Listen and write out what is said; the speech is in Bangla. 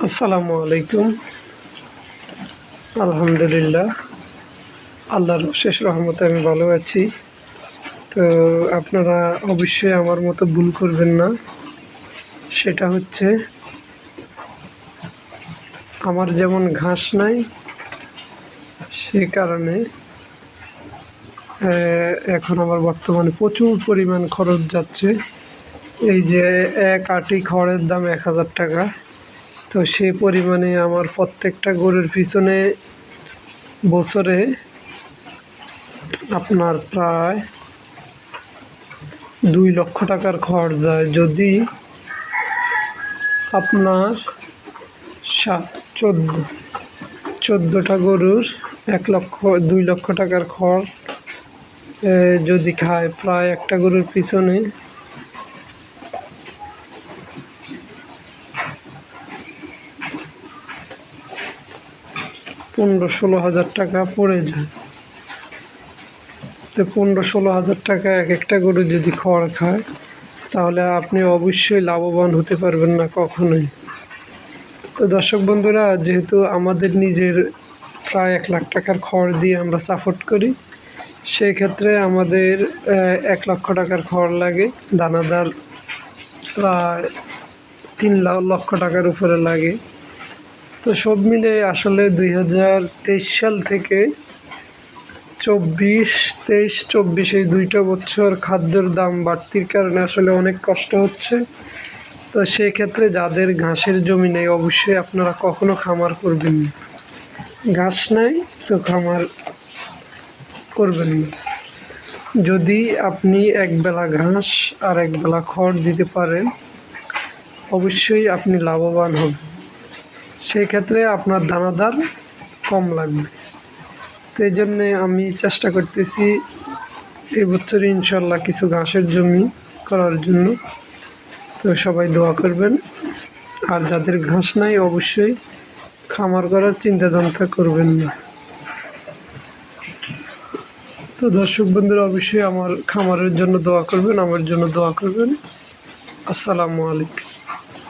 আসসালামু আলাইকুম। আলহামদুলিল্লাহ, আল্লাহর অশেষ রহমতে আমি ভালো আছি। তো আপনারা অবশ্যই আমার মতো ভুল করবেন না। সেটা হচ্ছে, আমার যেমন ঘাস নাই, সে কারণে এখন আমার বর্তমানে প্রচুর পরিমাণ খরচ যাচ্ছে। এই যে এক আঁটি খড়ের দাম 1000 টাকা। তো সে পরিমাণে আমার প্রত্যেকটা গরুর পিছনে বছরে আপনার প্রায় 2 লক্ষ টাকার খরচ যায়। যদি আপনার 14টা গরুর 2 লক্ষ টাকার খড় যদি খায়, প্রায় একটা গরুর পিছনে 15-16 হাজার টাকা পড়ে যায়। তো 15-16 হাজার টাকা এক একটা গরু যদি খড় খায়, তাহলে আপনি অবশ্যই লাভবান হতে পারবেন না কখনোই। তো দর্শক বন্ধুরা, যেহেতু আমাদের নিজের প্রায় 1 লাখ টাকার খড় দিয়ে আমরা সাপোর্ট করি, সেই ক্ষেত্রে আমাদের 1 লক্ষ টাকার খড় লাগে। দানাদার প্রায় 3 লক্ষ টাকার উপরে লাগে। তো সব মিলে আসলে 2023 সাল থেকে 23-24 এই 2টা বছর খাদ্যের দাম বাড়তির কারণে আসলে অনেক কষ্ট হচ্ছে। তো সেক্ষেত্রে যাদের ঘাসের জমি নেই, অবশ্যই আপনারা কখনো খামার করবেন না। ঘাস নাই তো খামার করবেন না। যদি আপনি একবেলা ঘাস আর একবেলা খড় দিতে পারেন, অবশ্যই আপনি লাভবান হবেন। সেই ক্ষেত্রে আপনার দানাদার কম লাগবে। তো এই জন্যে আমি চেষ্টা করতেছি এই বছর ইনশাল্লাহ কিছু ঘাসের জমি করার জন্য। তো সবাই দোয়া করবেন। আর যাদের ঘাস নাই, অবশ্যই খামার করার চিন্তাভাবনা করবেন না। তো দর্শক বন্ধুরা, অবশ্যই আমার খামারের জন্য দোয়া করবেন, আমার জন্য দোয়া করবেন। আসসালামু আলাইকুম।